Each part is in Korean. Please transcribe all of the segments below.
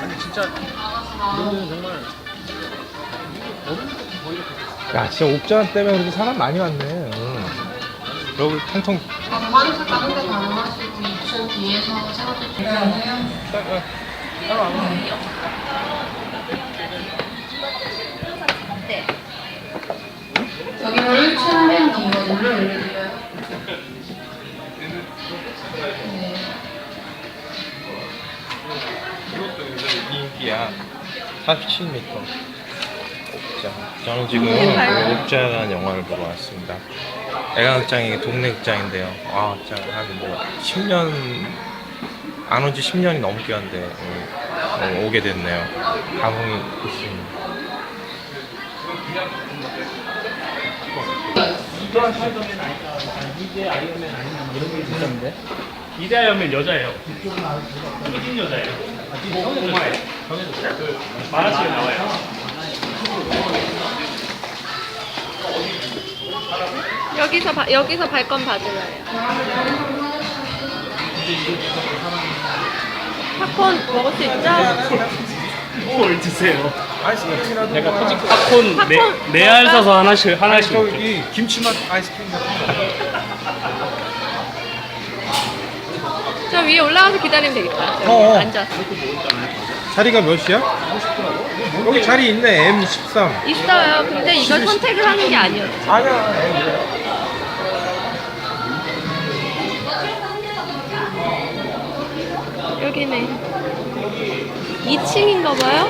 아니 진짜 이거는 정말 야, 진짜 옥자한 때문에 그렇게 사람 많이 왔네. 여기 텅텅. 다른 다른 데 가능하시고 2층 뒤에서 생활도 되세요. 여기는 1층 맨 뒤거든요. 올려드려요. 네. 이것도 요즘 인기야. 47m. 옥자. 저는 지금 옥자라는 영화를 보러 왔습니다. 애가극장이 동네 극장인데요. 아, 진짜 한 뭐 10년 안 온 지 10년이 넘게 한데 오게 됐네요. 감흥이 있습니다. 이대한 스파이더맨 아니까 이대 아이언맨 아니면 이런 게 있었는데 이대 아이언맨 여자예요. 흑인 여자예요. 정말 정해졌어요. 그 만화책에 나와요. 여기서 발권 받을래요. 팝콘 먹을 수 있죠? 뭘 드세요? 아이스크림이라도. 내가 솔직히 팝콘 네 알 사서 하나씩 먹죠. 저기 김치맛 아이스크림 같은 거. 저 위에 올라가서 기다리면 되겠다. 저기 앉아서. 자리가 몇이야? 여기 자리 있네. M13. 있어요. 근데 이걸 선택을 하는 게 아니었죠. 아니야. 여기네. 2층인가 봐요?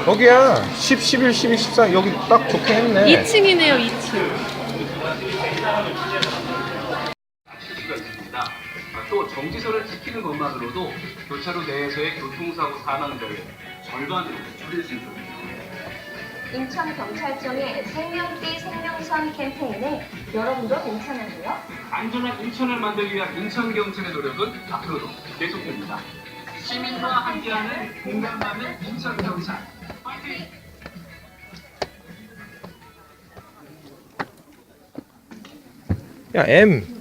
여기야. 10, 11, 12, 14. 여기 딱 좋게 했네. 2층이네요, 2층. 또 정지선을 지키는 것만으로도 교차로 내에서의 교통사고 사망자의 절반으로 줄일 수 있거든요. 인천경찰청의 생명띠 생명선 캠페인에 여러분도 괜찮은데요? 안전한 인천을 만들기 위한 인천경찰의 노력은 앞으로도 계속됩니다. 시민과 함께하는 공감받는 인천경찰 파이팅! 야, M.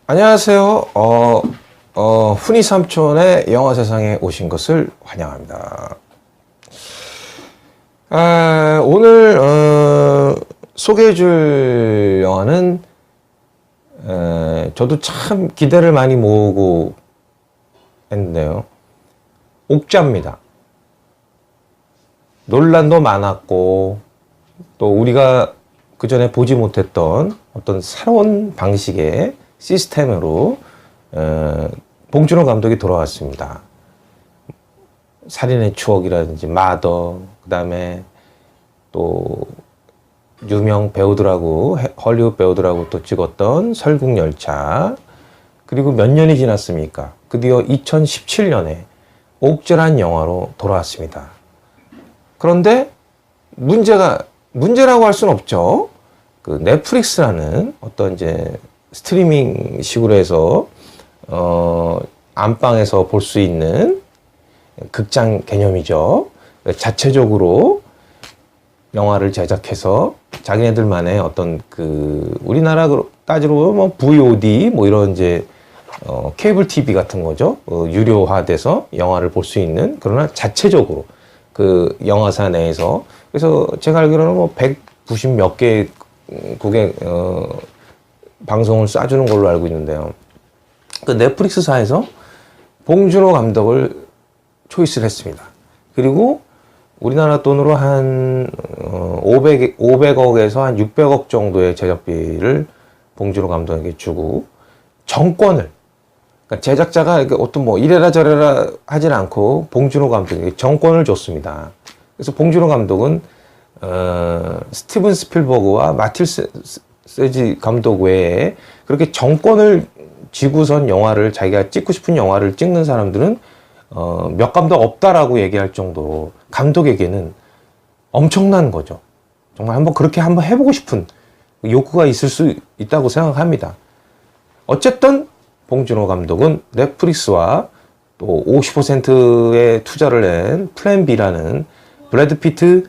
안녕하세요. 훈이 삼촌의 영화 세상에 오신 것을 환영합니다. 오늘 소개해줄 영화는 저도 참 기대를 많이 모으고 했는데요. 옥자입니다. 논란도 많았고 또 우리가 그 전에 보지 못했던 어떤 새로운 방식의 시스템으로 봉준호 감독이 돌아왔습니다. 살인의 추억이라든지 마더, 그 다음에 또 유명 배우들하고 헐리우드 배우들하고 또 찍었던 설국열차, 그리고 몇 년이 지났습니까? 드디어 2017년에 옥자란 영화로 돌아왔습니다. 그런데 문제라고 할 수는 없죠. 그 넷플릭스라는 어떤 이제 스트리밍 식으로 해서 안방에서 볼 수 있는 극장 개념이죠. 자체적으로 영화를 제작해서 자기네들만의 어떤 그 우리나라로 따지로 뭐 VOD 뭐 이런 이제 케이블 TV 같은 거죠. 유료화돼서 영화를 볼 수 있는, 그러나 자체적으로 그 영화사 내에서, 그래서 제가 알기로는 뭐 190 몇 개 국의 방송을 쏴주는 걸로 알고 있는데요. 그 넷플릭스사에서 봉준호 감독을 초이스를 했습니다. 그리고 우리나라 돈으로 한 500억에서 한 600억 정도의 제작비를 봉준호 감독에게 주고 정권을, 그러니까 제작자가 어떤 뭐 이래라 저래라 하진 않고 봉준호 감독에게 정권을 줬습니다. 그래서 봉준호 감독은 스티븐 스필버그와 스코세지 감독 외에 그렇게 정권을 쥐고선 영화를 자기가 찍고 싶은 영화를 찍는 사람들은 몇 감독 없다라고 얘기할 정도로 감독에게는 엄청난 거죠. 정말 그렇게 한번 해보고 싶은 욕구가 있을 수 있다고 생각합니다. 어쨌든 봉준호 감독은 넷플릭스와 또 50%의 투자를 낸 플랜 B라는 브래드 피트가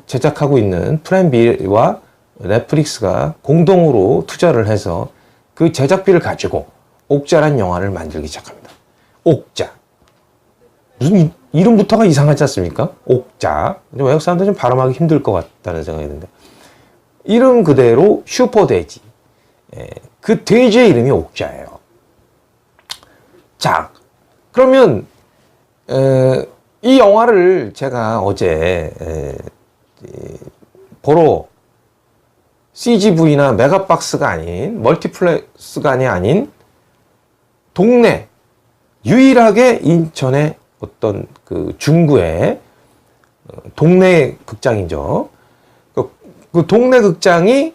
제작하고 있는 플랜 B와 넷플릭스가 공동으로 투자를 해서 그 제작비를 가지고 옥자란 영화를 만들기 시작합니다. 옥자. 무슨 이름부터가 이상하지 않습니까? 옥자. 외국 사람들 좀 발음하기 힘들 것 같다는 생각이 드는데. 이름 그대로 슈퍼돼지. 그 돼지의 이름이 옥자예요. 자, 그러면 이 영화를 제가 어제 보러 CGV나 메가박스가 아닌 멀티플렉스가 아닌 동네 유일하게 인천의 어떤 그 중구의 동네 극장이죠. 그 동네 극장이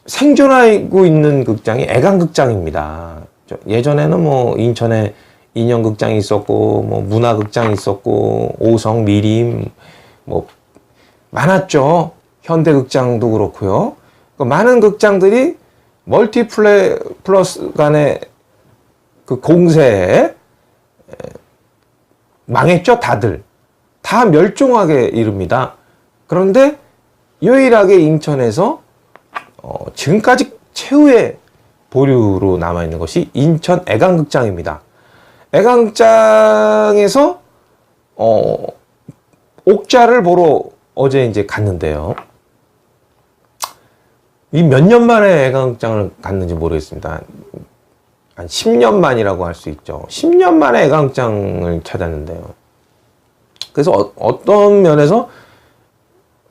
생존하고 있는 극장이 애강극장입니다. 예전에는 뭐 인천에 인형극장이 있었고 뭐 문화극장이 있었고 오성 미림 뭐 많았죠. 현대극장도 그렇고요. 많은 극장들이 멀티플러스 간의 그 공세에 망했죠. 다들 다 멸종하게 이릅니다. 그런데 유일하게 인천에서 지금까지 최후의 보류로 남아있는 것이 인천 애강극장입니다. 애강극장에서 옥자를 보러 어제 이제 갔는데요. 이 몇 년 만에 애강극장을 갔는지 모르겠습니다. 한 10년 만이라고 할 수 있죠. 10년 만에 애강극장을 찾았는데요. 그래서 어떤 면에서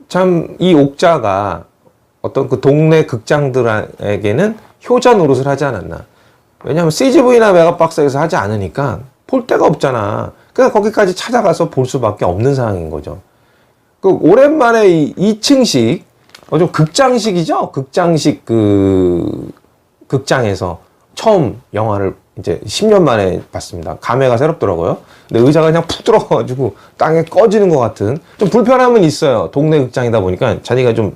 참 이 옥자가 어떤 그 동네 극장들에게는 효자 노릇을 하지 않았나. 왜냐하면 CGV나 메가박스에서 하지 않으니까 볼 데가 없잖아. 그래서 거기까지 찾아가서 볼 수밖에 없는 상황인 거죠. 그 오랜만에 이 2층식, 좀 극장식이죠? 극장식 그 극장에서 처음 영화를 이제 10년 만에 봤습니다. 감회가 새롭더라고요. 근데 의자가 그냥 푹 들어가가지고 땅에 꺼지는 것 같은 좀 불편함은 있어요. 동네 극장이다 보니까 자리가 좀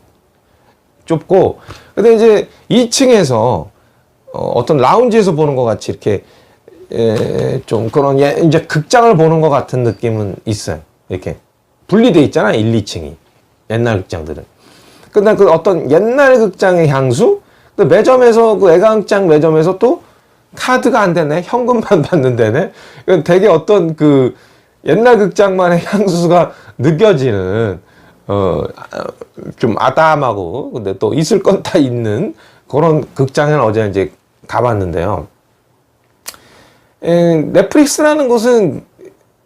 좁고. 근데 이제 2층에서 어떤 라운지에서 보는 것 같이 이렇게 좀 그런 이제 극장을 보는 것 같은 느낌은 있어요. 이렇게 분리돼 있잖아, 1, 2층이. 옛날 극장들은. 근데 그 어떤 옛날 극장의 향수? 그 매점에서, 그 애강극장 매점에서 또 카드가 안 되네? 현금만 받는 데네? 이건 되게 어떤 그 옛날 극장만의 향수가 느껴지는, 좀 아담하고, 근데 또 있을 건 다 있는 그런 극장을 어제 이제 가봤는데요. 넷플릭스라는 곳은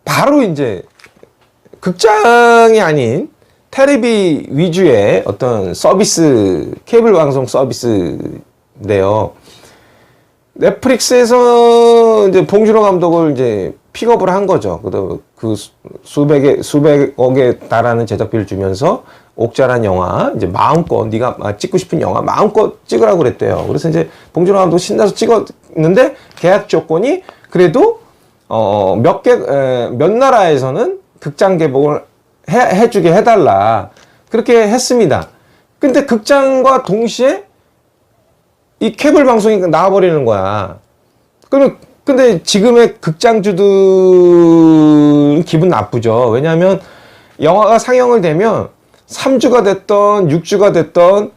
바로 이제 극장이 아닌 테레비 위주의 어떤 서비스, 케이블 방송 서비스인데요. 넷플릭스에서 이제 봉준호 감독을 이제 픽업을 한 거죠. 그 수백억에 달하는 제작비를 주면서 옥자란 영화, 이제 마음껏, 네가 찍고 싶은 영화 마음껏 찍으라고 그랬대요. 그래서 이제 봉준호 감독 신나서 찍었는데 계약 조건이 그래도, 몇 나라에서는 극장 개봉을 해주게 해달라. 그렇게 했습니다. 근데 극장과 동시에 이 케이블 방송이 나와버리는 거야. 근데 지금의 극장주들 기분 나쁘죠. 왜냐하면 영화가 상영을 되면 3주가 됐던 6주가 됐던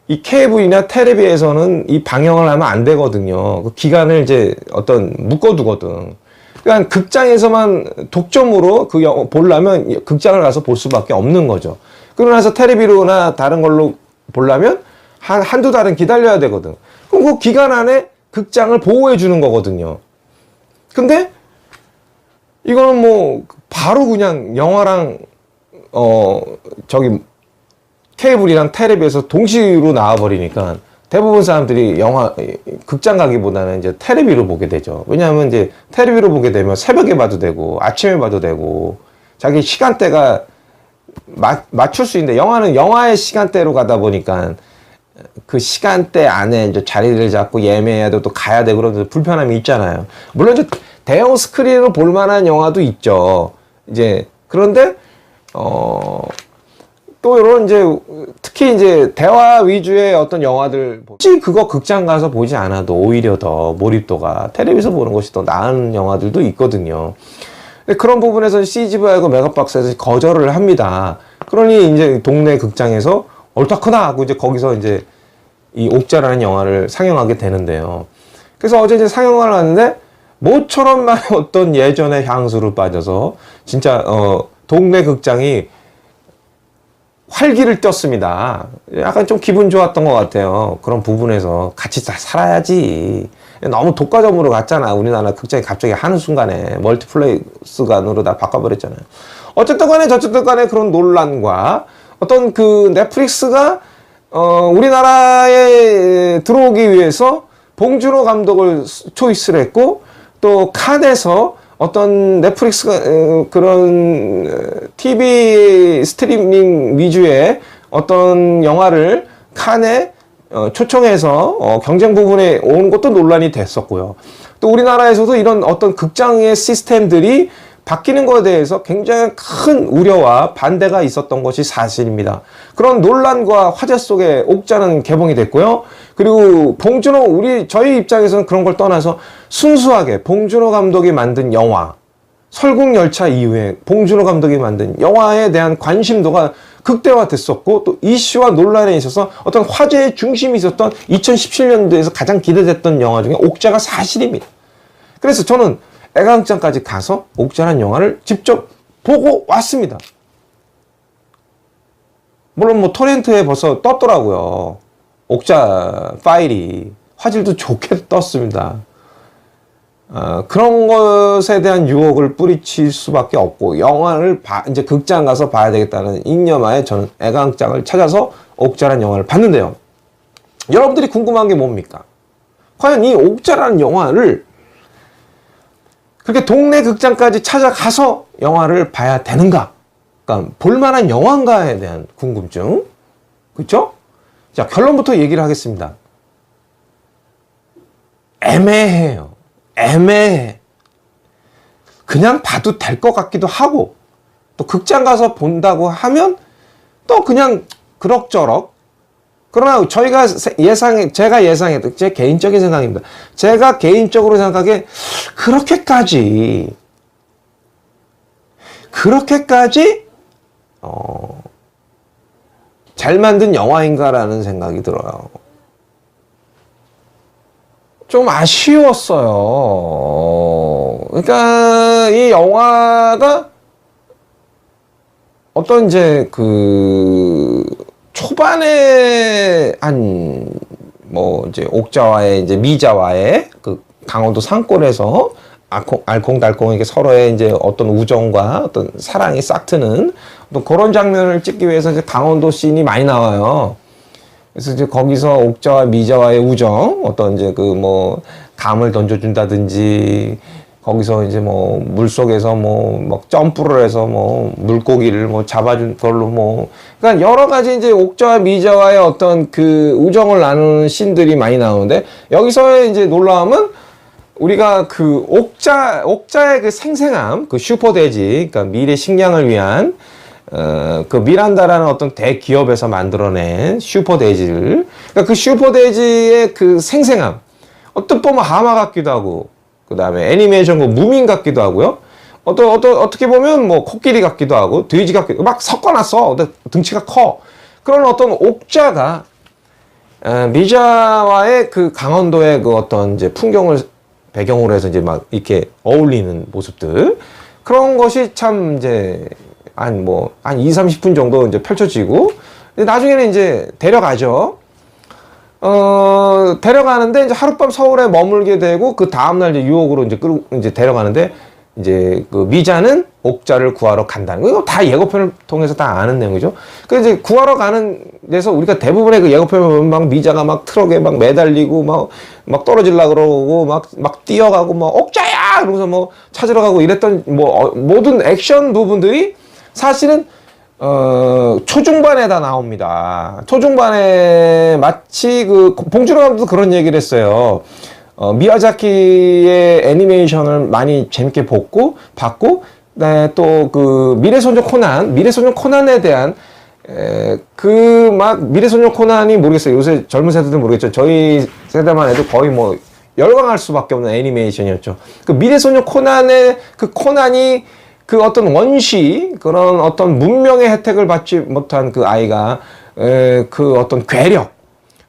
이 케이블이나 테레비에서는 이 방영을 하면 안 되거든요. 그 기간을 이제 어떤 묶어두거든. 그러니까 극장에서만 독점으로 그 영화 보려면 극장을 가서 볼 수밖에 없는 거죠. 그러고 나서 테레비로나 다른 걸로 보려면 한두 달은 기다려야 되거든. 그럼 그 기간 안에 극장을 보호해 주는 거거든요. 근데 이거는 뭐 바로 그냥 영화랑 저기 케이블이랑 테레비에서 동시로 나와버리니까 대부분 사람들이 영화 극장 가기보다는 이제 테레비로 보게 되죠. 왜냐하면 이제 테레비로 보게 되면 새벽에 봐도 되고 아침에 봐도 되고 자기 시간대가 맞출 수 있는데 영화는 영화의 시간대로 가다 보니까 그 시간대 안에 이제 자리를 잡고 예매해야 되고 또 가야 되고 그런 불편함이 있잖아요. 물론 이제 대형 스크린으로 볼 만한 영화도 있죠. 이제 그런데 또 이런 이제 특히 이제 대화 위주의 어떤 영화들 굳이 그거 극장 가서 보지 않아도 오히려 더 몰입도가 텔레비에서 보는 것이 더 나은 영화들도 있거든요. 그런 부분에서 CGV하고 메가박스에서 거절을 합니다. 그러니 이제 동네 극장에서 옳다커나 하고 이제 거기서 이제 이 옥자라는 영화를 상영하게 되는데요. 그래서 어제 이제 상영을 하는데 모처럼 만 어떤 예전의 향수로 빠져서 진짜 동네 극장이 활기를 떴습니다. 약간 좀 기분 좋았던 것 같아요. 그런 부분에서 같이 다 살아야지. 너무 독과점으로 갔잖아. 우리나라 극장이 갑자기 한순간에 멀티플렉스관으로 다 바꿔버렸잖아요. 어쨌든 간에 저쨌든 간에 그런 논란과 어떤 그 넷플릭스가 우리나라에 들어오기 위해서 봉준호 감독을 초이스를 했고 또 칸에서 어떤 넷플릭스가 그런 TV 스트리밍 위주의 어떤 영화를 칸에 초청해서 경쟁 부분에 온 것도 논란이 됐었고요. 또 우리나라에서도 이런 어떤 극장의 시스템들이 바뀌는 것에 대해서 굉장히 큰 우려와 반대가 있었던 것이 사실입니다. 그런 논란과 화제 속에 옥자는 개봉이 됐고요. 그리고 저희 입장에서는 그런 걸 떠나서 순수하게 봉준호 감독이 만든 영화, 설국열차 이후에 봉준호 감독이 만든 영화에 대한 관심도가 극대화됐었고 또 이슈와 논란에 있어서 어떤 화제의 중심이 있었던 2017년도에서 가장 기대됐던 영화 중에 옥자가 사실입니다. 그래서 저는 애강장까지 가서 옥자라는 영화를 직접 보고 왔습니다. 물론 뭐 토렌트에 벌써 떴더라고요. 옥자 파일이 화질도 좋게 떴습니다. 그런 것에 대한 유혹을 뿌리칠 수밖에 없고 영화를 이제 극장 가서 봐야 되겠다는 잉여마에 저는 애강장을 찾아서 옥자라는 영화를 봤는데요. 여러분들이 궁금한 게 뭡니까? 과연 이 옥자라는 영화를 그렇게 동네 극장까지 찾아가서 영화를 봐야 되는가? 그러니까 볼만한 영화인가에 대한 궁금증. 그렇죠? 자, 결론부터 얘기를 하겠습니다. 애매해요. 애매해. 그냥 봐도 될 것 같기도 하고 또 극장 가서 본다고 하면 또 그냥 그럭저럭. 그러나 제가 예상했던 제 개인적인 생각입니다. 제가 개인적으로 생각하기에 그렇게까지 잘 만든 영화인가라는 생각이 들어요. 좀 아쉬웠어요. 그러니까 이 영화가 어떤 이제 초반에 이제 옥자와의 이제 미자와의 그 강원도 산골에서 알콩달콩하게 서로의 이제 어떤 우정과 어떤 사랑이 싹트는 또 그런 장면을 찍기 위해서 이제 강원도 씬이 많이 나와요. 그래서 이제 거기서 옥자와 미자와의 우정, 어떤 이제 감을 던져준다든지, 거기서 이제 물속에서 막 점프를 해서 물고기를 잡아준 걸로 그러니까 여러 가지 이제 옥자와 미자와의 어떤 그 우정을 나누는 씬들이 많이 나오는데, 여기서의 이제 놀라움은 우리가 그 옥자의 그 생생함, 그 슈퍼돼지, 그러니까 미래 식량을 위한 그 미란다라는 어떤 대기업에서 만들어낸 슈퍼돼지를, 그러니까 그 슈퍼돼지의 그 생생함, 어떤 보면 하마 같기도 하고, 그 다음에 애니메이션 무민 같기도 하고요. 어떻게 보면 코끼리 같기도 하고, 돼지 같기도 하고, 막 섞어놨어. 등치가 커. 그런 어떤 옥자가, 미자와의 그 강원도의 그 어떤 이제 풍경을 배경으로 해서 이제 막 이렇게 어울리는 모습들. 그런 것이 참 이제, 한 20-30분 정도 이제 펼쳐지고, 나중에는 이제 데려가죠. 데려가는데 이제 하룻밤 서울에 머물게 되고, 그 다음날 이제 유혹으로 이제 데려가는데, 이제 그 미자는 옥자를 구하러 간다는 거. 이거 다 예고편을 통해서 다 아는 내용이죠. 그래서 이제 구하러 가는 데서 우리가 대부분의 그 예고편을 보면 막 미자가 막 트럭에 막 매달리고 막 떨어지려고 그러고 막 뛰어가고 옥자야! 그러면서 찾으러 가고 이랬던 모든 액션 부분들이 사실은 초중반에다 나옵니다. 초중반에 마치 그 봉준호 감독도 그런 얘기를 했어요. 미야자키의 애니메이션을 많이 재밌게 봤고, 네, 또 그 미래소년 코난에 대한 그 막 미래소년 코난이 모르겠어요. 요새 젊은 세대들 모르겠죠. 저희 세대만 해도 거의 뭐 열광할 수밖에 없는 애니메이션이었죠. 그 미래소년 코난의 그 코난이 그 어떤 원시, 그런 어떤 문명의 혜택을 받지 못한 그 아이가, 그 어떤 괴력,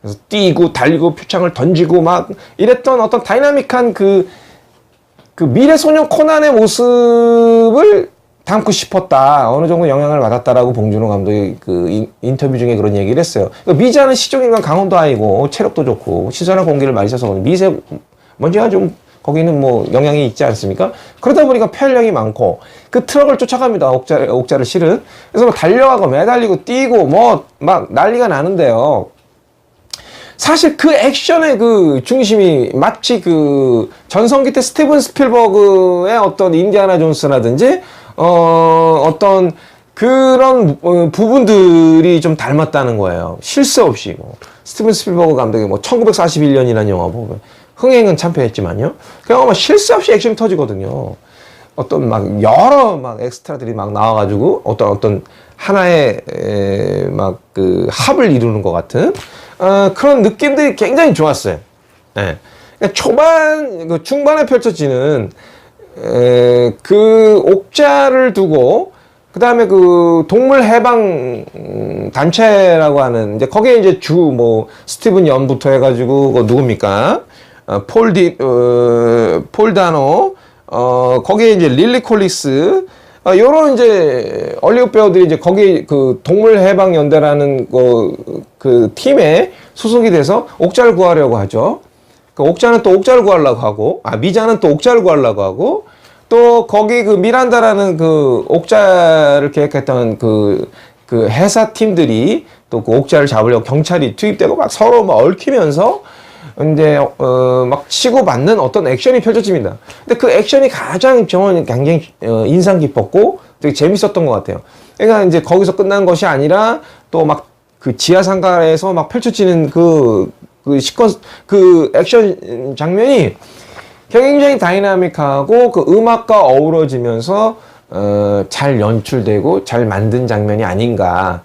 그래서 뛰고 달리고 표창을 던지고 막 이랬던 어떤 다이나믹한 그 미래소년 코난의 모습을 담고 싶었다. 어느 정도 영향을 받았다라고 봉준호 감독이 그 인터뷰 중에 그런 얘기를 했어요. 미자는 시종인간 강원도 아이고, 체력도 좋고, 신선한 공기를 많이 써서 미세먼지가 좀 거기는 뭐 영향이 있지 않습니까? 그러다 보니까 폐활량이 많고 그 트럭을 쫓아갑니다. 옥자를 실은. 그래서 뭐 달려가고 매달리고 뛰고 뭐 막 난리가 나는데요. 사실 그 액션의 그 중심이 마치 그 전성기 때 스티븐 스필버그의 어떤 인디아나 존스라든지 어떤 그런 부분들이 좀 닮았다는 거예요. 실수 없이 뭐 스티븐 스필버그 감독의 뭐 1941년이라는 영화 보면 흥행은 참패했지만요. 그냥 아마 실수 없이 액션이 터지거든요. 어떤 막 여러 막 엑스트라들이 막 나와가지고 어떤 하나의 막 그 합을 이루는 것 같은 그런 느낌들이 굉장히 좋았어요. 예. 그러니까 중반에 펼쳐지는 그 옥자를 두고 그 다음에 그 동물 해방 단체라고 하는 이제 거기에 이제 뭐 스티븐 연부터 해가지고 누굽니까? 폴 다노, 거기에 이제 릴리 콜리스, 요런 이제 얼리우 배우들이 이제 거기 그 동물 해방 연대라는 그 팀에 소속이 돼서 옥자를 구하려고 하죠. 그 옥자는 또 옥자를 구하려고 하고, 미자는 또 옥자를 구하려고 하고, 또 거기 그 미란다라는 그 옥자를 계획했던 그 해사 팀들이 또 그 옥자를 잡으려고 경찰이 투입되고 막 서로 막 얽히면서 이제 막 치고받는 어떤 액션이 펼쳐집니다. 근데 그 액션이 가장 저는 굉장히 인상 깊었고 되게 재밌었던 것 같아요. 그러니까 이제 거기서 끝난 것이 아니라 또 막 그 지하 상가에서 막 펼쳐지는 그 액션 장면이 굉장히 다이나믹하고 그 음악과 어우러지면서 잘 연출되고 잘 만든 장면이 아닌가.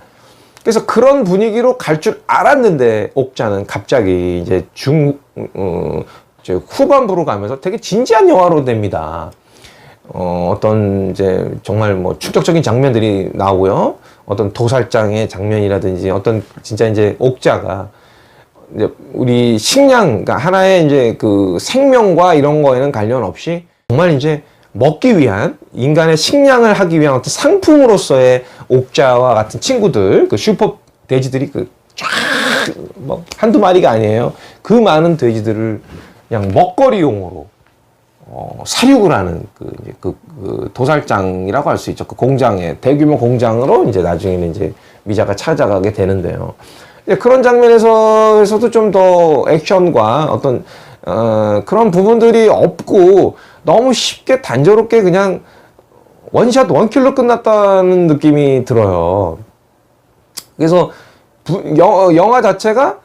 그래서 그런 분위기로 갈 줄 알았는데 옥자는 갑자기 이제 후반부로 가면서 되게 진지한 영화로 됩니다. 어떤 이제 정말 뭐 충격적인 장면들이 나오고요. 어떤 도살장의 장면이라든지 어떤 진짜 이제 옥자가 이제 우리 식량, 그러니까 하나의 이제 그 생명과 이런 거에는 관련 없이 정말 이제 먹기 위한 인간의 식량을 하기 위한 어떤 상품으로서의 옥자와 같은 친구들, 그 슈퍼 돼지들이 뭐 한두 마리가 아니에요. 그 많은 돼지들을 그냥 먹거리용으로 사육을 하는 그 도살장이라고 할 수 있죠. 그 공장에 대규모 공장으로 이제 나중에는 이제 미자가 찾아가게 되는데요. 그런 장면에서도 좀 더 액션과 어떤 그런 부분들이 없고 너무 쉽게 단조롭게 그냥 원샷 원킬로 끝났다는 느낌이 들어요. 그래서 영화 자체가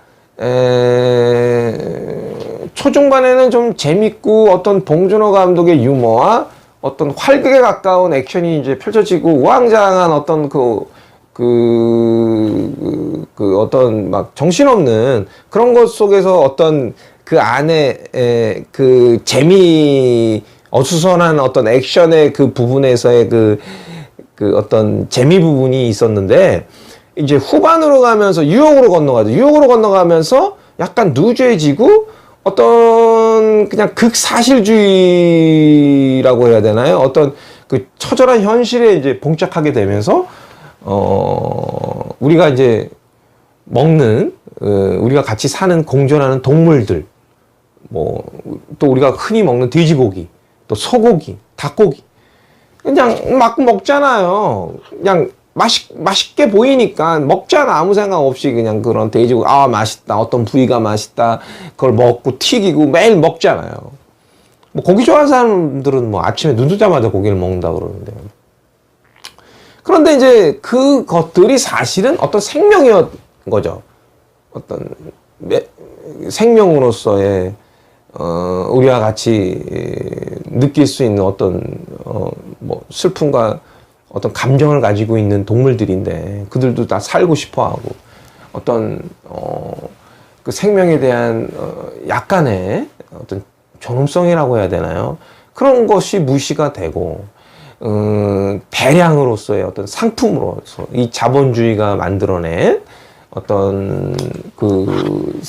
초중반에는 좀 재밌고 어떤 봉준호 감독의 유머와 어떤 활극에 가까운 액션이 이제 펼쳐지고 우왕좌왕한 어떤 어떤 막 정신없는 그런 것 속에서 어떤 그 안에 그 재미 어수선한 어떤 액션의 그 부분에서의 그 어떤 재미 부분이 있었는데 이제 후반으로 가면서 유혹으로 건너가죠. 유혹으로 건너가면서 약간 누주해지고 어떤 그냥 극사실주의라고 해야 되나요? 어떤 그 처절한 현실에 이제 봉착하게 되면서 우리가 이제 먹는 우리가 같이 사는 공존하는 동물들, 뭐 또 우리가 흔히 먹는 돼지고기, 또 소고기, 닭고기 그냥 막 먹잖아요. 그냥 맛있게 보이니까 먹잖아. 아무 생각 없이 그냥 그런 돼지고기 맛있다, 어떤 부위가 맛있다, 그걸 먹고 튀기고 매일 먹잖아요. 뭐 고기 좋아하는 사람들은 뭐 아침에 눈 뜨자마자 고기를 먹는다 그러는데요. 그런데 이제 그것들이 사실은 어떤 생명이었 거죠. 어떤 생명으로서의 우리와 같이 느낄 수 있는 어떤 뭐 슬픔과 어떤 감정을 가지고 있는 동물들인데 그들도 다 살고 싶어하고 어떤 그 생명에 대한 약간의 어떤 존엄성이라고 해야 되나요? 그런 것이 무시가 되고 대량으로서의 어떤 상품으로서 이 자본주의가 만들어낸 어떤 그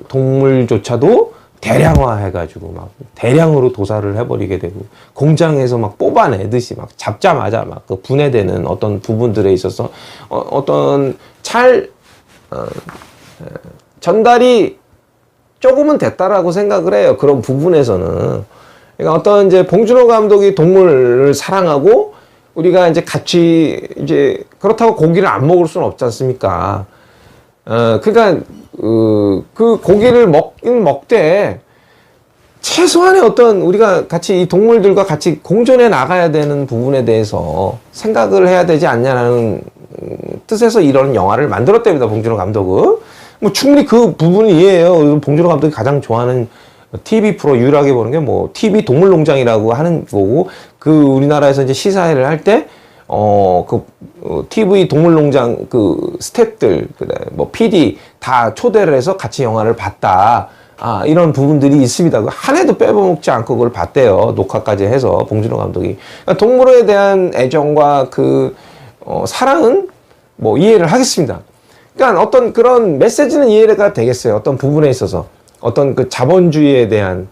동물조차도 대량화해가지고 막 대량으로 도살을 해버리게 되고 공장에서 막 뽑아내듯이 막 잡자마자 막 그 분해되는 어떤 부분들에 있어서 어떤 전달이 조금은 됐다라고 생각을 해요. 그런 부분에서는. 그러니까 어떤 이제 봉준호 감독이 동물을 사랑하고 우리가 이제 같이 이제 그렇다고 고기를 안 먹을 수는 없지 않습니까? 그러니까 그 고기를 먹긴 먹되 최소한의 어떤 우리가 같이 이 동물들과 같이 공존해 나가야 되는 부분에 대해서 생각을 해야 되지 않냐라는 뜻에서 이런 영화를 만들었답니다. 봉준호 감독은. 뭐 충분히 그 부분은 이해해요. 봉준호 감독이 가장 좋아하는 TV 프로 유일하게 보는 게 뭐 TV 동물농장이라고 하는 거고 그 우리나라에서 이제 시사회를 할 때 TV 동물농장 그 스태프들 그래 뭐 PD 다 초대를 해서 같이 영화를 봤다. 이런 부분들이 있습니다. 한 해도 빼먹지 않고 그걸 봤대요. 녹화까지 해서 봉준호 감독이. 그러니까 동물에 대한 애정과 그 사랑은 뭐 이해를 하겠습니다. 그러니까 어떤 그런 메시지는 이해가 되겠어요. 어떤 부분에 있어서 어떤 그 자본주의에 대한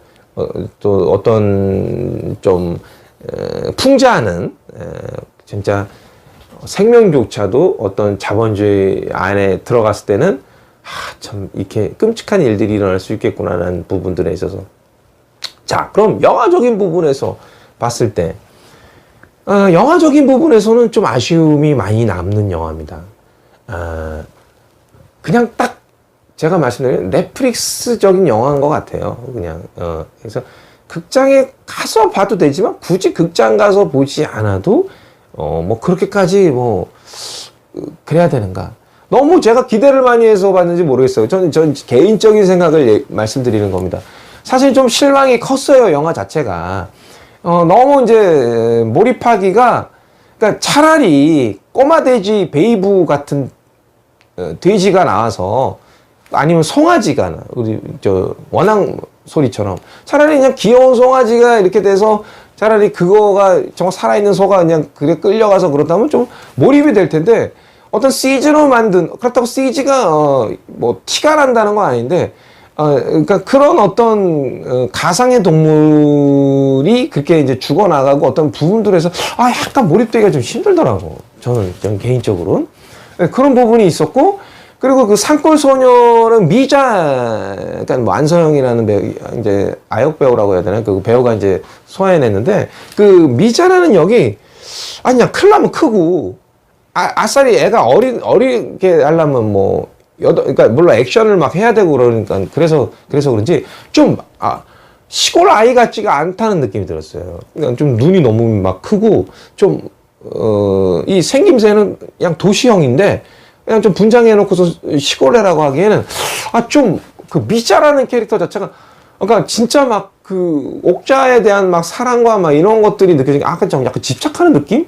또 어떤 좀 풍자하는 진짜 생명조차도 어떤 자본주의 안에 들어갔을 때는 참 이렇게 끔찍한 일들이 일어날 수 있겠구나라는 부분들에 있어서 자 그럼 영화적인 부분에서 봤을 때 영화적인 부분에서는 좀 아쉬움이 많이 남는 영화입니다. 그냥 딱 제가 말씀드린 넷플릭스적인 영화인 것 같아요. 그냥 그래서 극장에 가서 봐도 되지만 굳이 극장 가서 보지 않아도 뭐 그렇게까지 뭐 그래야 되는가? 너무 제가 기대를 많이 해서 봤는지 모르겠어요. 전 개인적인 생각을 말씀드리는 겁니다. 사실 좀 실망이 컸어요. 영화 자체가 너무 이제 몰입하기가 그러니까 차라리 꼬마 돼지 베이브 같은 돼지가 나와서 아니면 송아지가 우리 저 원앙 소리처럼 차라리 그냥 귀여운 송아지가 이렇게 돼서 차라리 그거가 정말 살아있는 소가 그냥 그래 끌려가서 그렇다면 좀 몰입이 될 텐데 어떤 CG로 만든 그렇다고 CG가 뭐 티가 난다는 건 아닌데 그러니까 그런 어떤 가상의 동물이 그렇게 이제 죽어나가고 어떤 부분들에서 약간 몰입되기가 좀 힘들더라고 저는 개인적으로는 그런 부분이 있었고 그리고 그 산골 소녀는 미자, 그러니까 뭐 안서영이라는 배우, 이제 아역 배우라고 해야 되나? 그 배우가 이제 소화해냈는데, 그 미자라는 역이, 그냥 클라면 크고, 아싸리 애가 어리게 하려면 뭐, 그러니까 물론 액션을 막 해야 되고 그러니까, 그래서 그런지 좀, 시골 아이 같지가 않다는 느낌이 들었어요. 그러니까 좀 눈이 너무 막 크고, 좀, 이 생김새는 그냥 도시형인데, 그냥 좀 분장해놓고서 시골애라고 하기에는 좀 그 미자라는 캐릭터 자체가 그러니까 진짜 막 그 옥자에 대한 막 사랑과 막 이런 것들이 느껴지니까 좀 약간 집착하는 느낌?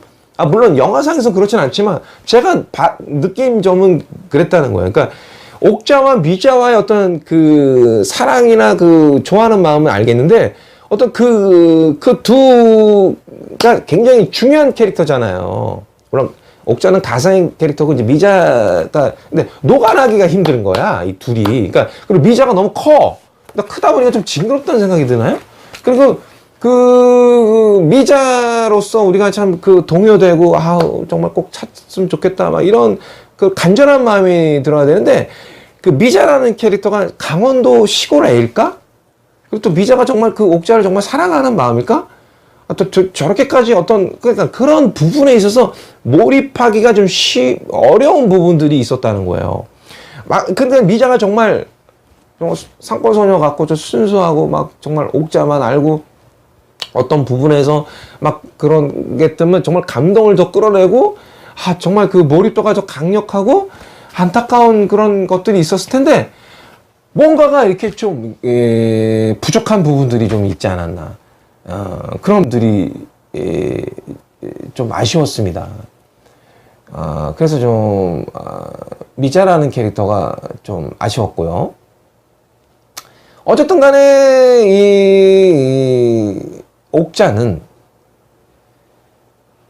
물론 영화상에서 그렇진 않지만 제가 느낀 점은 그랬다는 거예요. 그러니까 옥자와 미자와의 어떤 그 사랑이나 그 좋아하는 마음은 알겠는데 어떤 그 두가 굉장히 중요한 캐릭터잖아요. 물론 옥자는 가상의 캐릭터고 이제 미자가 근데 녹아나기가 힘든 거야 이 둘이. 그러니까 그리고 미자가 너무 커. 그러니까 크다 보니까 좀 징그럽다는 생각이 드나요? 그리고 그 미자로서 우리가 참 그 동요되고 정말 꼭 찾았으면 좋겠다 막 이런 그 간절한 마음이 들어야 되는데 그 미자라는 캐릭터가 강원도 시골 애일까? 그리고 또 미자가 정말 그 옥자를 정말 사랑하는 마음일까? 저렇게까지 그러니까 그런 부분에 있어서 몰입하기가 좀 어려운 부분들이 있었다는 거예요. 근데 미자가 정말 산골소녀 같고 좀 순수하고 막 정말 옥자만 알고 어떤 부분에서 막 그런 게 뜨면 정말 감동을 더 끌어내고 정말 그 몰입도가 좀 강력하고 안타까운 그런 것들이 있었을 텐데 뭔가가 이렇게 좀 부족한 부분들이 좀 있지 않았나. 그런 분들이 좀 아쉬웠습니다. 그래서 좀 미자라는 캐릭터가 좀 아쉬웠고요. 어쨌든 간에 이 옥자는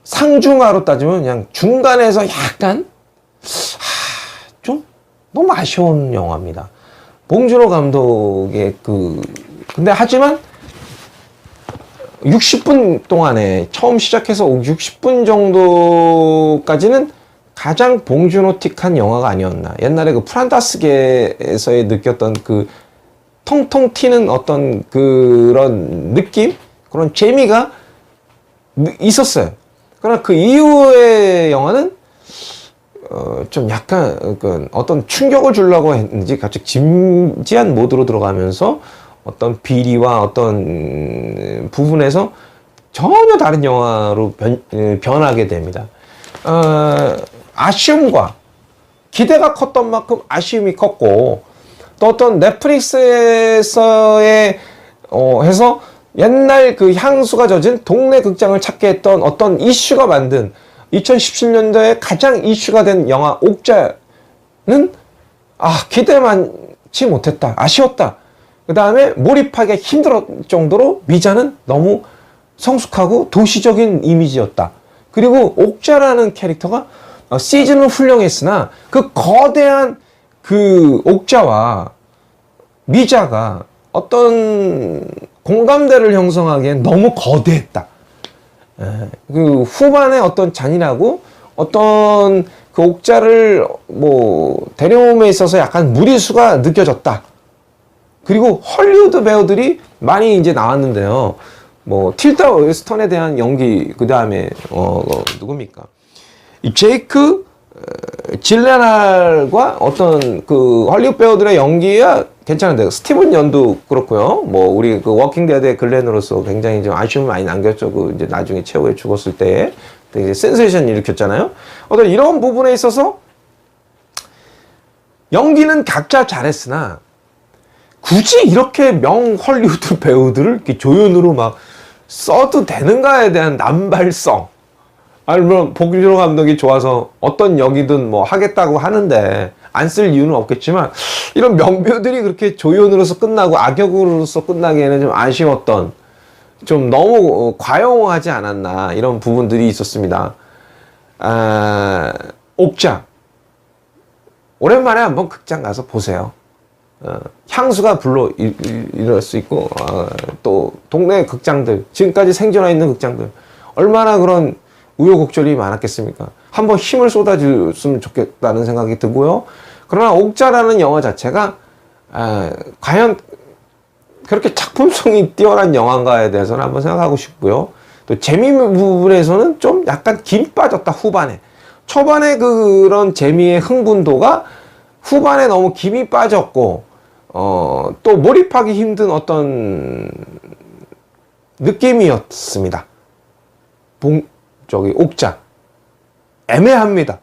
상중하로 따지면 그냥 중간에서 약간 좀 너무 아쉬운 영화입니다. 봉준호 감독의 근데 하지만 60분 동안에 처음 시작해서 60분 정도까지는 가장 봉준호틱한 영화가 아니었나. 옛날에 그 프란다스계에서의 느꼈던 그 통통 튀는 어떤 그런 느낌? 그런 재미가 있었어요. 그러나 그 이후의 영화는 좀 약간 어떤 충격을 주려고 했는지 갑자기 진지한 모드로 들어가면서 어떤 비리와 어떤 부분에서 전혀 다른 영화로 변하게 됩니다. 아쉬움과 기대가 컸던 만큼 아쉬움이 컸고, 또 어떤 넷플릭스에서의 해서 옛날 그 향수가 젖은 동네 극장을 찾게 했던 어떤 이슈가 만든 2017년도에 가장 이슈가 된 영화 옥자는 기대 많지 못했다. 아쉬웠다. 그 다음에 몰입하기 힘들었을 정도로 미자는 너무 성숙하고 도시적인 이미지였다. 그리고 옥자라는 캐릭터가 시즌은 훌륭했으나 그 거대한 그 옥자와 미자가 어떤 공감대를 형성하기엔 너무 거대했다. 그 후반에 어떤 잔인하고 어떤 그 옥자를 데려옴에 있어서 약간 무리수가 느껴졌다. 그리고 헐리우드 배우들이 많이 이제 나왔는데요. 틸다 웨스턴에 대한 연기, 그 다음에 누굽니까? 이 제이크 질레날과 어떤 그 헐리우드 배우들의 연기야 괜찮은데, 스티븐 연도 그렇고요. 우리 그 워킹 데드의 글렌으로서 굉장히 좀 아쉬움을 많이 남겼죠. 이제 나중에 최후에 죽었을 때 되게 센세이션 일으켰잖아요. 어떤 이런 부분에 있어서 연기는 각자 잘했으나 굳이 이렇게 명 헐리우드 배우들을 이렇게 조연으로 막 써도 되는가에 대한 남발성. 물론 봉준호 감독이 좋아서 어떤 역이든 하겠다고 하는데 안 쓸 이유는 없겠지만, 이런 명배우들이 그렇게 조연으로서 끝나고 악역으로서 끝나기에는 좀 아쉬웠던, 좀 너무 과용하지 않았나, 이런 부분들이 있었습니다. 옥자 오랜만에 한번 극장 가서 보세요. 향수가 불러 일어날 수 있고, 또 동네 극장들, 지금까지 생존해 있는 극장들, 얼마나 그런 우여곡절이 많았겠습니까? 한번 힘을 쏟아줬으면 좋겠다는 생각이 들고요. 그러나 옥자라는 영화 자체가 과연 그렇게 작품성이 뛰어난 영화인가에 대해서는 한번 생각하고 싶고요. 또 재미 부분에서는 좀 약간 김 빠졌다, 후반에. 초반에 그런 재미의 흥분도가 후반에 너무 김이 빠졌고, 또 몰입하기 힘든 어떤 느낌이었습니다. 옥자 애매합니다.